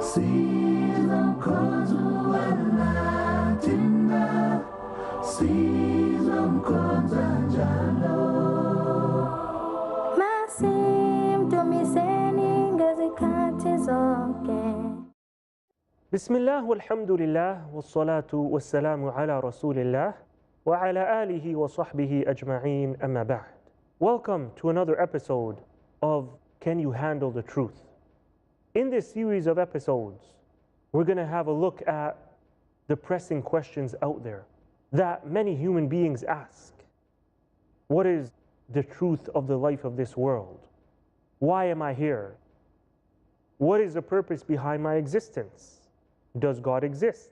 Bismillah walhamdulillah wassalatu wassalamu ala rasulillah wa ala alihi wa sahbihi ajma'een amma ba'd. Welcome to another episode of Can You Handle the Truth? In this series of episodes, we're going to have a look at the pressing questions out there that many human beings ask. What is the truth of the life of this world? Why am I here? What is the purpose behind my existence? Does God exist?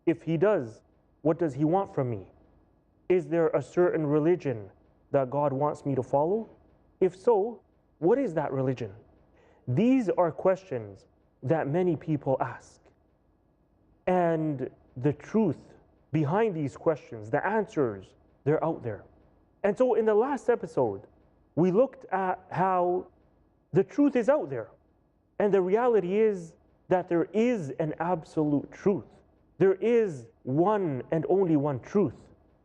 If He does, what does He want from me? Is there a certain religion that God wants me to follow? If so, what is that religion? These are questions that many people ask. And the truth behind these questions, the answers, they're out there. And so in the last episode, we looked at how the truth is out there. And the reality is that there is an absolute truth. There is one and only one truth,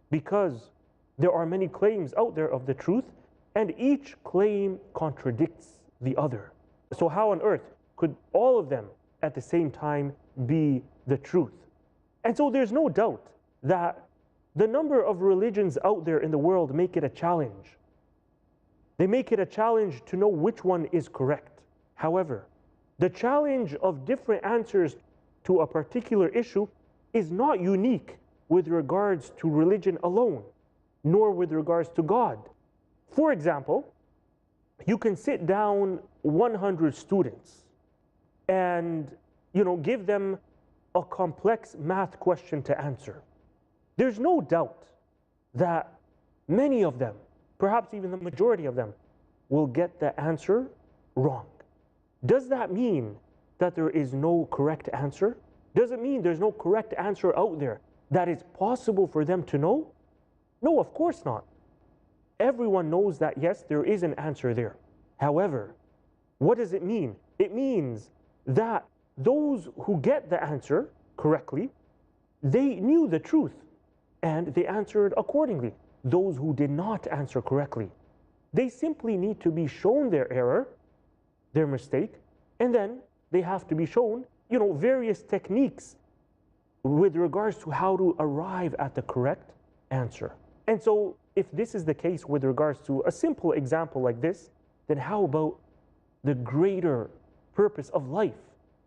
because there are many claims out there of the truth, and each claim contradicts the other. So how on earth could all of them at the same time be the truth? And so there's no doubt that the number of religions out there in the world make it a challenge. They make it a challenge to know which one is correct. However, the challenge of different answers to a particular issue is not unique with regards to religion alone, nor with regards to God. For example, you can sit down 100 students and give them a complex math question to answer. There's no doubt that many of them, perhaps even the majority of them, will get the answer wrong. Does that mean that there is no correct answer? Does it mean there's no correct answer out there that is possible for them to know? No, of course not. Everyone knows that, yes, there is an answer there. However, what does it mean? It means that those who get the answer correctly, they knew the truth and they answered accordingly. Those who did not answer correctly, they simply need to be shown their error, their mistake, and then they have to be shown, various techniques with regards to how to arrive at the correct answer. And so if this is the case with regards to a simple example like this, then how about the greater purpose of life,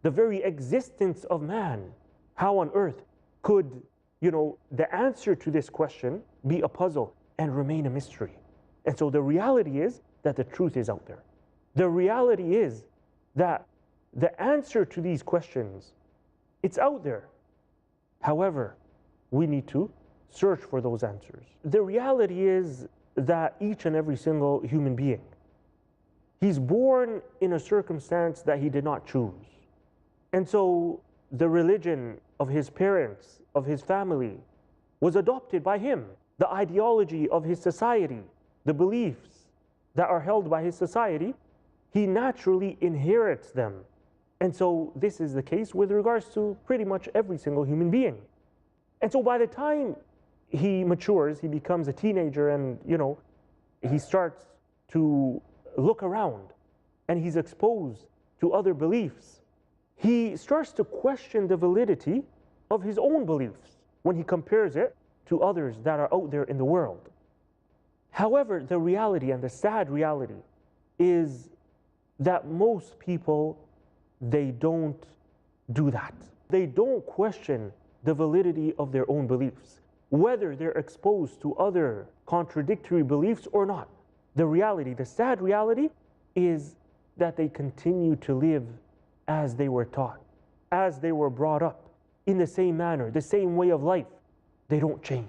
the very existence of man? How on earth could, the answer to this question be a puzzle and remain a mystery? And so the reality is that the truth is out there. The reality is that the answer to these questions, it's out there. However, we need to search for those answers. The reality is that each and every single human being, he's born in a circumstance that he did not choose. And so the religion of his parents, of his family, was adopted by him. The ideology of his society, the beliefs that are held by his society, he naturally inherits them. And so this is the case with regards to pretty much every single human being. And so by the time he matures, he becomes a teenager, and he starts to look around and he's exposed to other beliefs. He starts to question the validity of his own beliefs when he compares it to others that are out there in the world. However, the reality, and the sad reality, is that most people, they don't do that. They don't question the validity of their own beliefs, whether they're exposed to other contradictory beliefs or not. The reality, the sad reality, is that they continue to live as they were taught, as they were brought up, in the same manner, the same way of life. They don't change.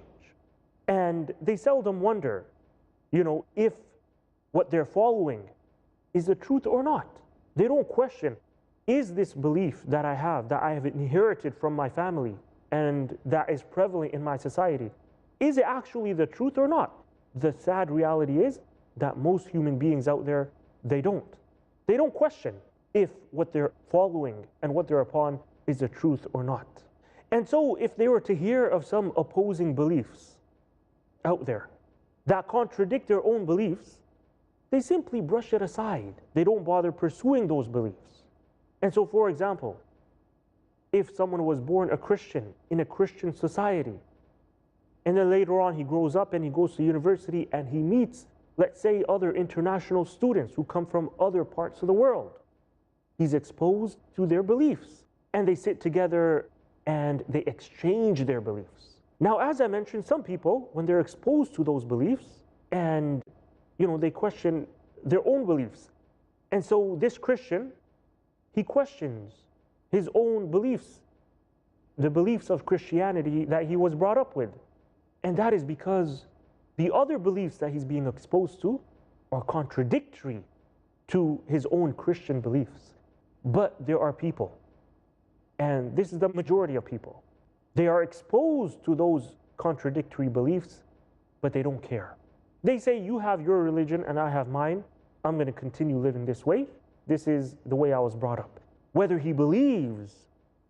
And they seldom wonder, if what they're following is the truth or not. They don't question, is this belief that I have inherited from my family and that is prevalent in my society, is it actually the truth or not? The sad reality is that most human beings out there, they don't question. if what they're following and what they're upon is the truth or not. And so if they were to hear of some opposing beliefs out there that contradict their own beliefs, they simply brush it aside. They don't bother pursuing those beliefs. And so, for example, if someone was born a Christian in a Christian society, and then later on he grows up and he goes to university and he meets, let's say, other international students who come from other parts of the world, he's exposed to their beliefs. And they sit together and they exchange their beliefs. Now, as I mentioned, some people, when they're exposed to those beliefs and they question their own beliefs. And so this Christian, he questions his own beliefs, the beliefs of Christianity that he was brought up with. And that is because the other beliefs that he's being exposed to are contradictory to his own Christian beliefs. But there are people, and this is the majority of people, they are exposed to those contradictory beliefs, but they don't care. They say, you have your religion and I have mine. I'm going to continue living this way. This is the way I was brought up. Whether he believes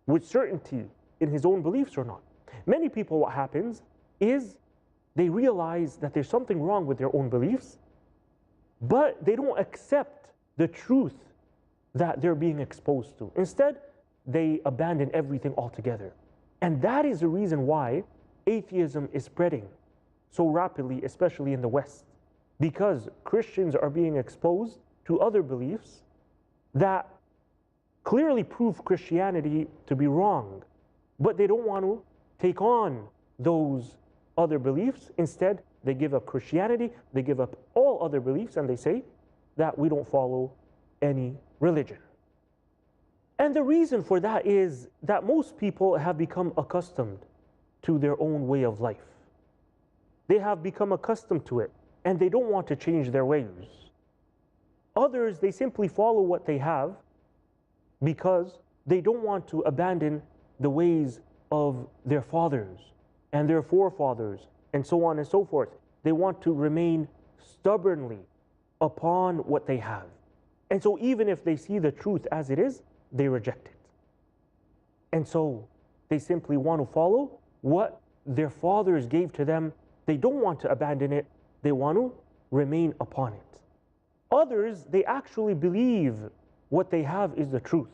with certainty in his own beliefs or not. Many people, what happens is they realize that there's something wrong with their own beliefs, but they don't accept the truth that they're being exposed to. Instead, they abandon everything altogether. And that is the reason why atheism is spreading so rapidly, especially in the West, because Christians are being exposed to other beliefs that clearly prove Christianity to be wrong, but they don't want to take on those other beliefs. Instead, they give up Christianity, they give up all other beliefs, and they say that we don't follow any religion. And the reason for that is that most people have become accustomed to their own way of life. They have become accustomed to it, and they don't want to change their ways. Others, they simply follow what they have because they don't want to abandon the ways of their fathers and their forefathers and so on and so forth. They want to remain stubbornly upon what they have. And so even if they see the truth as it is, they reject it. And so they simply want to follow what their fathers gave to them. They don't want to abandon it. They want to remain upon it. Others, they actually believe what they have is the truth.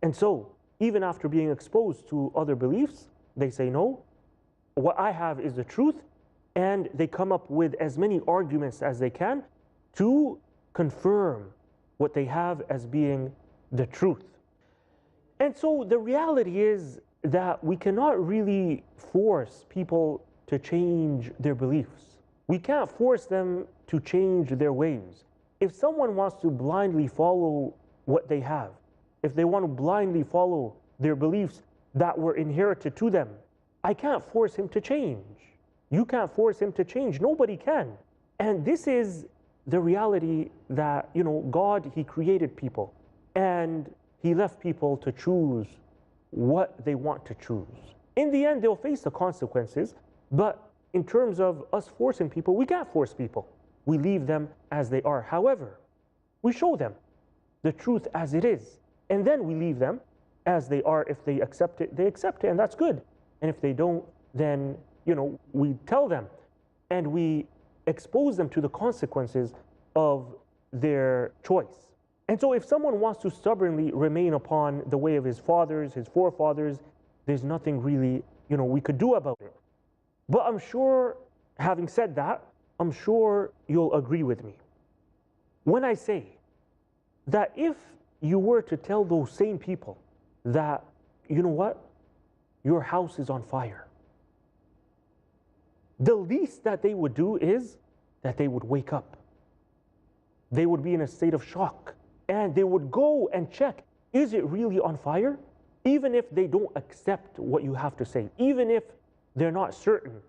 And so, even after being exposed to other beliefs, they say, no, what I have is the truth. And they come up with as many arguments as they can to confirm what they have as being the truth. And so the reality is that we cannot really force people to change their beliefs. We can't force them to change their ways. If someone wants to blindly follow what they have, if they want to blindly follow their beliefs that were inherited to them, I can't force him to change. You can't force him to change. Nobody can. And this is the reality that, God, He created people and He left people to choose what they want to choose. In the end, they'll face the consequences, but in terms of us forcing people, we can't force people. We leave them as they are. However, we show them the truth as it is, and then we leave them as they are. If they accept it, they accept it, and that's good. And if they don't, then, we tell them and we expose them to the consequences of their choice. And so if someone wants to stubbornly remain upon the way of his fathers, his forefathers, there's nothing really, we could do about it. But I'm sure, having said that, I'm sure you'll agree with me when I say that if you were to tell those same people that, you know what, your house is on fire, the least that they would do is that they would wake up. They would be in a state of shock. And they would go and check, is it really on fire? Even if they don't accept what you have to say, even if they're not certain,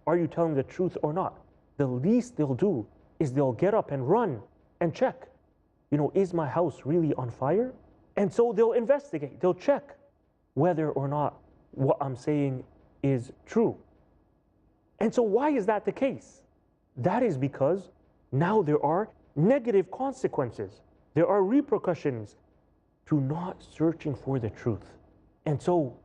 are you telling the truth or not? The least they'll do is they'll get up and run and check, is my house really on fire? And so they'll investigate, they'll check whether or not what I'm saying is true. And so why is that the case? That is because now there are negative consequences There are repercussions to not searching for the truth. And so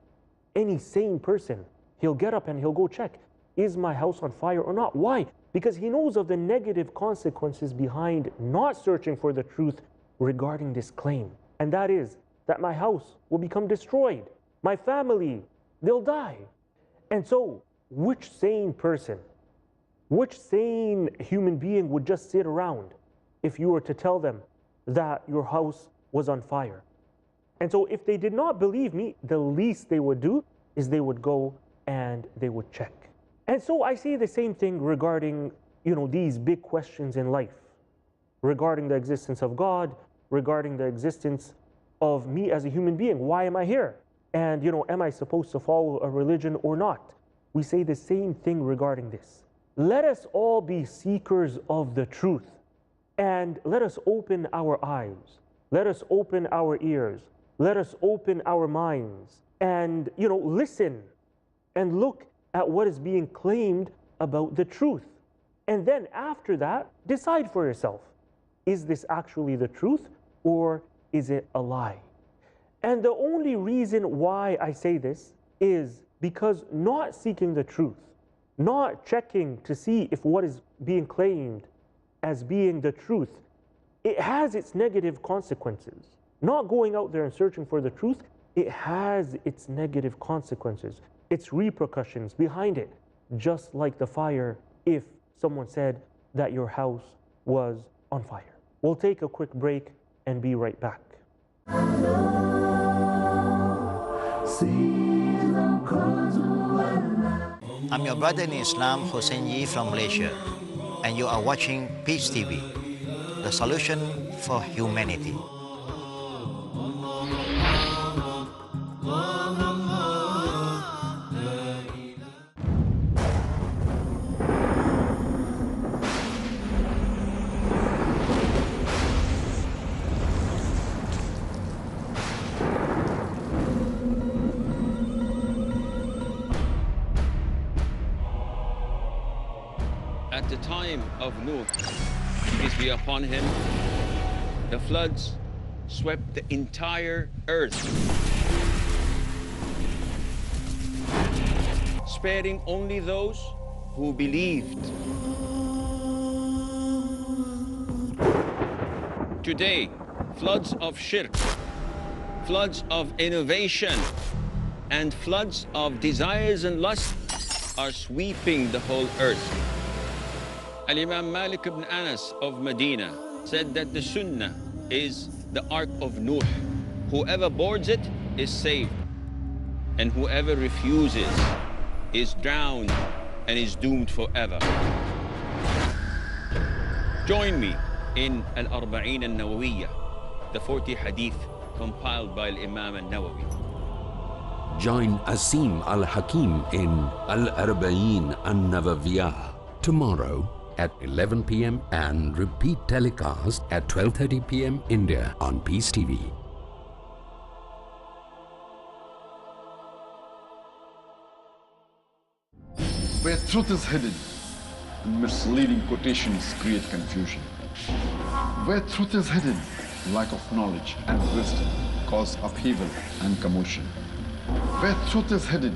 any sane person, he'll get up and he'll go check, is my house on fire or not? Why? Because he knows of the negative consequences behind not searching for the truth regarding this claim. And that is that my house will become destroyed. My family, they'll die. And so which sane person, which sane human being would just sit around if you were to tell them that your house was on fire? And so if they did not believe me, the least they would do is they would go and they would check. And so I see the same thing regarding, these big questions in life, regarding the existence of God, regarding the existence of me as a human being. Why am I here? And, am I supposed to follow a religion or not? We say the same thing regarding this. Let us all be seekers of the truth, and let us open our eyes. Let us open our ears. Let us open our minds and, listen and look at what is being claimed about the truth. And then after that, decide for yourself, is this actually the truth or is it a lie? And the only reason why I say this is because not seeking the truth, not checking to see if what is being claimed as being the truth, it has its negative consequences. Not going out there and searching for the truth, it has its negative consequences, its repercussions behind it, just like the fire if someone said that your house was on fire. We'll take a quick break and be right back. I'm your brother in Islam, Hussein Yi from Malaysia, and you are watching Peace TV, the solution for humanity. At the time of Nuh, peace be upon him, the floods swept the entire earth, sparing only those who believed. Today, floods of shirk, floods of innovation, and floods of desires and lust are sweeping the whole earth. Al-Imam Malik ibn Anas of Medina said that the Sunnah is the Ark of Nuh. Whoever boards it is saved, and whoever refuses is drowned and is doomed forever. Join me in Al-Arba'in al-Nawawiyya, the 40 hadith compiled by Imam al-Nawawi. Join Asim al-Hakim in Al-Arba'in al-Nawawiyya tomorrow at 11 p.m. and repeat telecast at 12:30 p.m. India on Peace TV. Where truth is hidden, misleading quotations create confusion. Where truth is hidden, lack of knowledge and wisdom cause upheaval and commotion. Where truth is hidden,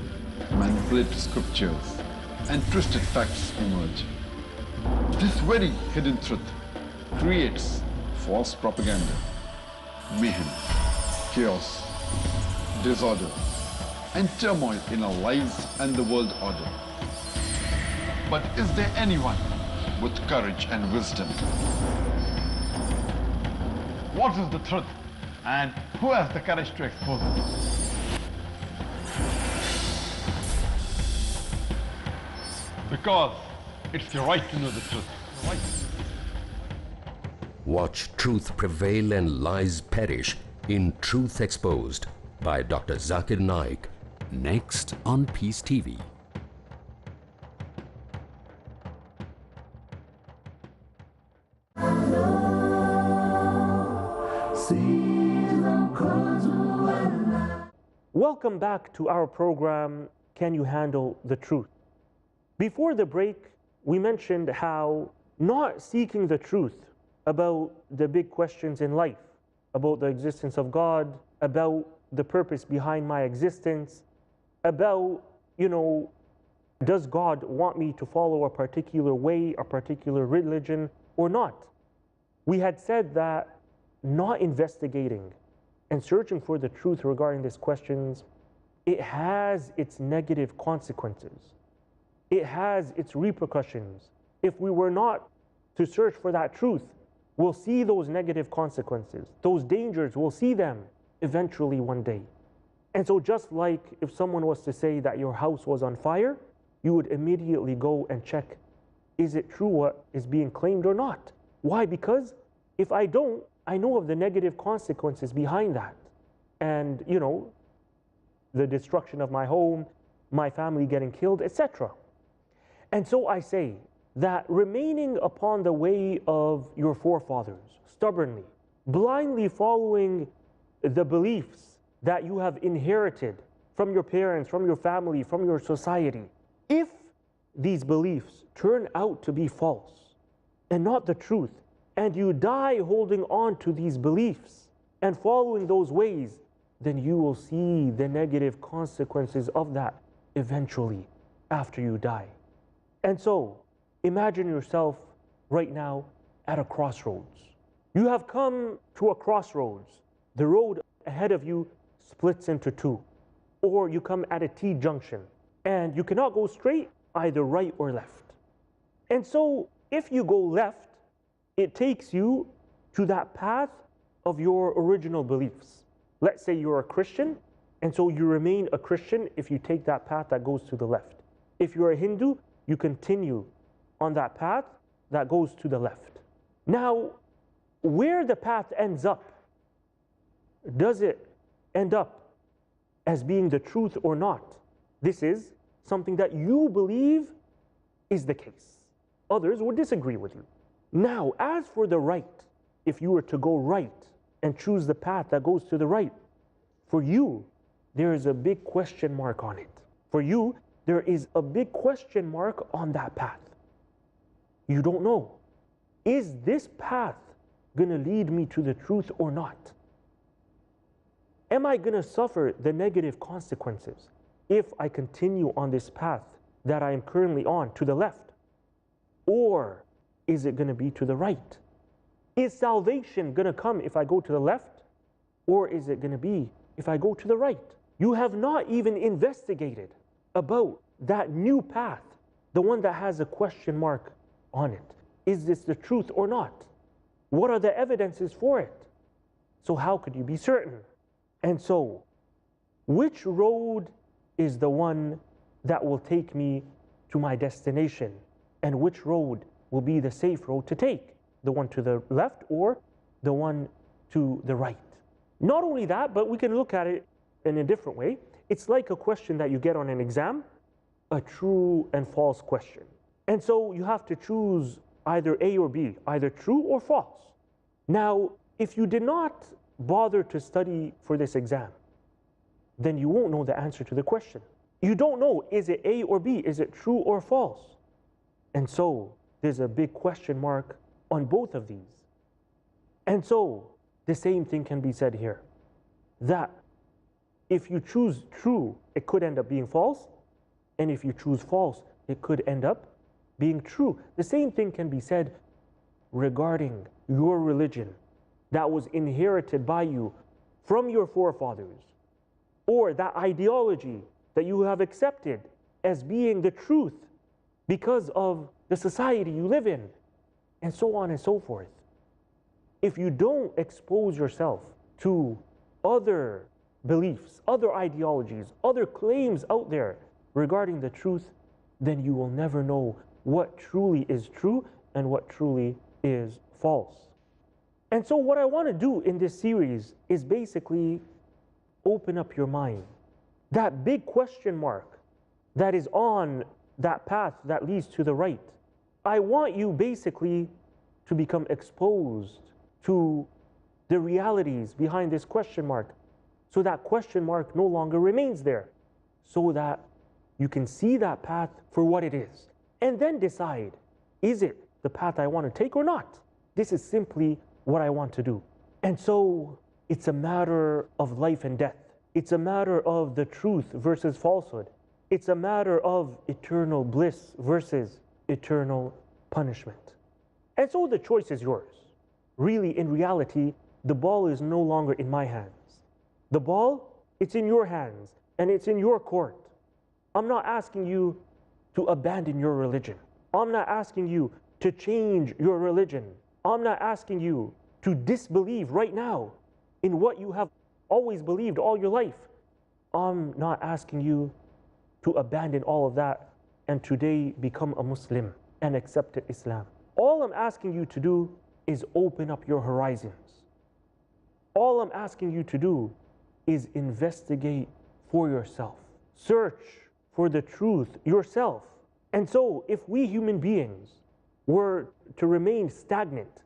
manipulated scriptures and twisted facts emerge. This very hidden truth creates false propaganda, mayhem, chaos, disorder, and turmoil in our lives and the world order. But is there anyone with courage and wisdom? What is the truth, and who has the courage to expose it? Because it's your right to know the truth. Right. Watch truth prevail and lies perish in Truth Exposed by Dr. Zakir Naik, next on Peace TV. Welcome back to our program, Can You Handle the Truth? Before the break, we mentioned how not seeking the truth about the big questions in life, about the existence of God, about the purpose behind my existence, about, does God want me to follow a particular way, a particular religion, or not? We had said that not investigating and searching for the truth regarding these questions, it has its negative consequences. It has its repercussions. If we were not to search for that truth, we'll see those negative consequences, those dangers, we'll see them eventually one day. And so just like if someone was to say that your house was on fire, you would immediately go and check, is it true what is being claimed or not? Why? Because if I don't, I know of the negative consequences behind that. And, the destruction of my home, my family getting killed, etc. And so I say that remaining upon the way of your forefathers, stubbornly, blindly following the beliefs that you have inherited from your parents, from your family, from your society, if these beliefs turn out to be false and not the truth, and you die holding on to these beliefs and following those ways, then you will see the negative consequences of that eventually after you die. And so, imagine yourself right now at a crossroads. You have come to a crossroads. The road ahead of you splits into two. Or you come at a T-junction and you cannot go straight, either right or left. And so, if you go left, it takes you to that path of your original beliefs. Let's say you're a Christian, and so you remain a Christian if you take that path that goes to the left. If you're a Hindu, you continue on that path that goes to the left. Now, where the path ends up, does it end up as being the truth or not? This is something that you believe is the case. Others would disagree with you. Now, as for the right, if you were to go right and choose the path that goes to the right, for you, there is a big question mark on it. For you, there is a big question mark on that path. You don't know. Is this path going to lead me to the truth or not? Am I going to suffer the negative consequences if I continue on this path that I am currently on to the left? Or is it going to be to the right? Is salvation going to come if I go to the left? Or is it going to be if I go to the right? You have not even investigated about that new path, the one that has a question mark on it. Is this the truth or not? What are the evidences for it? So how could you be certain? And so, which road is the one that will take me to my destination? And which road will be the safe road to take? The one to the left or the one to the right? Not only that, but we can look at it in a different way. It's like a question that you get on an exam, a true and false question. And so you have to choose either A or B, either true or false. Now, if you did not bother to study for this exam, then you won't know the answer to the question. You don't know, is it A or B? Is it true or false? And so there's a big question mark on both of these. And so the same thing can be said here, that if you choose true, it could end up being false, and if you choose false, it could end up being true. The same thing can be said regarding your religion that was inherited by you from your forefathers, or that ideology that you have accepted as being the truth because of the society you live in, and so on and so forth. If you don't expose yourself to other beliefs, other ideologies, other claims out there regarding the truth, then you will never know what truly is true and what truly is false. And so what I want to do in this series is basically open up your mind. That big question mark that is on that path that leads to the right, I want you basically to become exposed to the realities behind this question mark, so that question mark no longer remains there, so that you can see that path for what it is, and then decide, is it the path I want to take or not? This is simply what I want to do. And so it's a matter of life and death. It's a matter of the truth versus falsehood. It's a matter of eternal bliss versus eternal punishment. And so the choice is yours. Really, in reality, the ball is no longer in my hands. The ball, it's in your hands, and it's in your court. I'm not asking you to abandon your religion. I'm not asking you to change your religion. I'm not asking you to disbelieve right now in what you have always believed all your life. I'm not asking you to abandon all of that and today become a Muslim and accept Islam. All I'm asking you to do is open up your horizons. All I'm asking you to do is investigate for yourself. Search for the truth yourself. And so if we human beings were to remain stagnant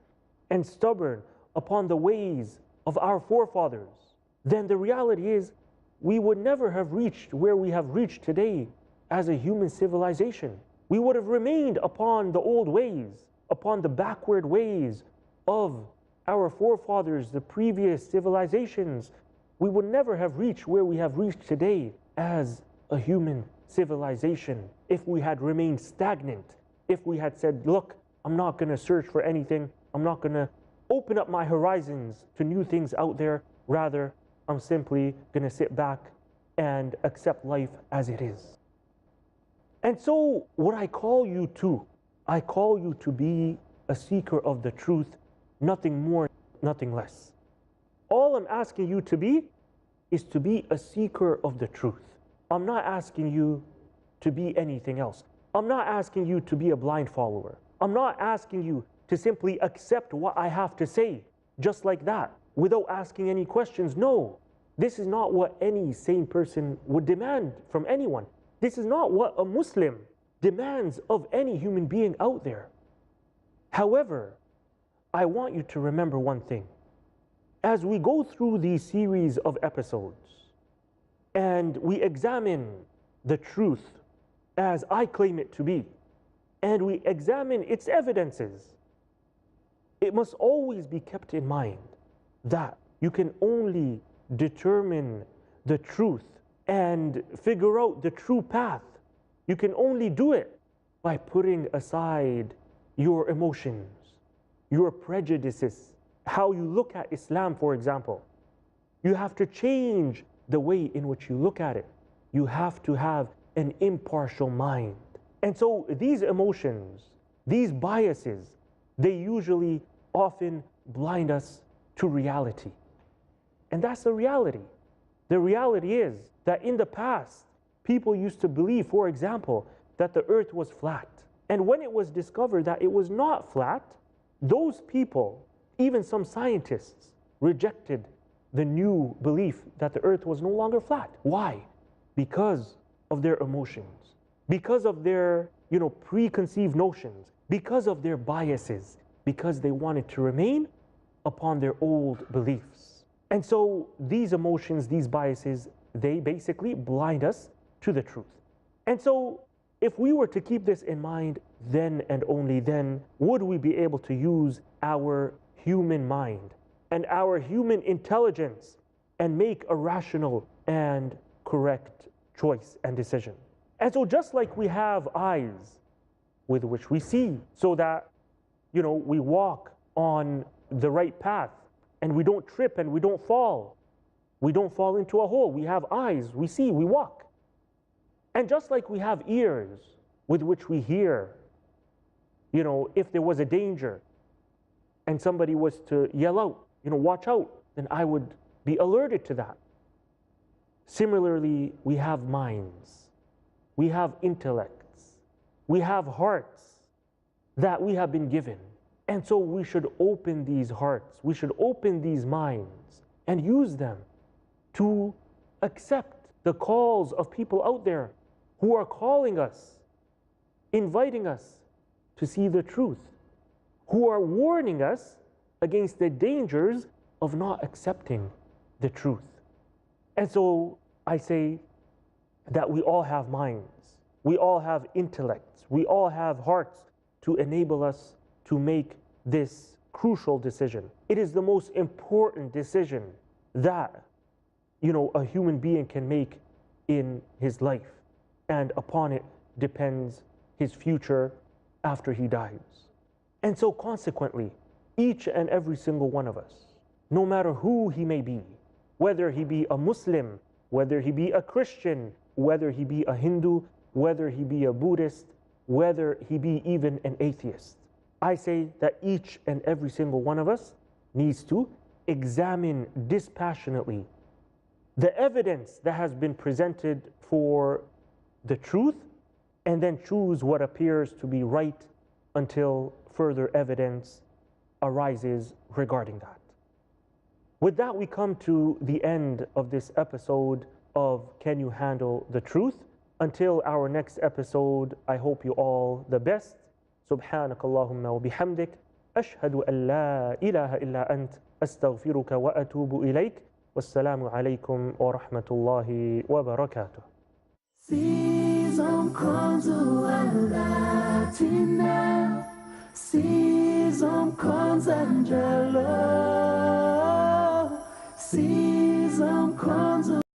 and stubborn upon the ways of our forefathers, then the reality is we would never have reached where we have reached today as a human civilization. We would have remained upon the old ways, upon the backward ways of our forefathers, the previous civilizations. We would never have reached where we have reached today as a human civilization if we had remained stagnant, if we had said, look, I'm not going to search for anything, I'm not going to open up my horizons to new things out there, rather I'm simply going to sit back and accept life as it is. And so what I call you to be a seeker of the truth, nothing more, nothing less. All I'm asking you to be is to be a seeker of the truth. I'm not asking you to be anything else. I'm not asking you to be a blind follower. I'm not asking you to simply accept what I have to say, just like that, without asking any questions. No, this is not what any sane person would demand from anyone. This is not what a Muslim demands of any human being out there. However, I want you to remember one thing. As we go through these series of episodes and we examine the truth as I claim it to be, and we examine its evidences, it must always be kept in mind that you can only determine the truth and figure out the true path. You can only do it by putting aside your emotions, your prejudices, how you look at Islam, for example. You have to change the way in which you look at it. You have to have an impartial mind. And so these emotions, these biases, they usually often blind us to reality. And that's the reality. The reality is that in the past, people used to believe, for example, that the earth was flat. And when it was discovered that it was not flat, those people, even some scientists, rejected the new belief that the earth was no longer flat. Why? Because of their emotions, because of their, preconceived notions, because of their biases, because they wanted to remain upon their old beliefs. And so these emotions, these biases, they basically blind us to the truth. And so if we were to keep this in mind, then and only then would we be able to use our human mind and our human intelligence and make a rational and correct choice and decision. And so just like we have eyes with which we see, so that, we walk on the right path and we don't trip and we don't fall. We don't fall into a hole. We have eyes, we see, we walk. And just like we have ears with which we hear, if there was a danger and somebody was to yell out, watch out, then I would be alerted to that. Similarly, we have minds, we have intellects, we have hearts that we have been given. And so we should open these hearts, we should open these minds and use them to accept the calls of people out there who are calling us, inviting us to see the truth, who are warning us against the dangers of not accepting the truth. And so I say that we all have minds, we all have intellects, we all have hearts to enable us to make this crucial decision. It is the most important decision that, a human being can make in his life. And upon it depends his future after he dies. And so consequently, each and every single one of us, no matter who he may be, whether he be a Muslim, whether he be a Christian, whether he be a Hindu, whether he be a Buddhist, whether he be even an atheist, I say that each and every single one of us needs to examine dispassionately the evidence that has been presented for the truth, and then choose what appears to be right until further evidence arises regarding that. With that, we come to the end of this episode of Can You Handle the Truth? Until our next episode, I hope you all the best. سبحانك اللهم وبحمدك أشهد أن لا إله إلا أنت أستغفرك وأتوب إليك والسلام عليكم ورحمة الله وبركاته. Season comes Latina, season comes Angelo, season comes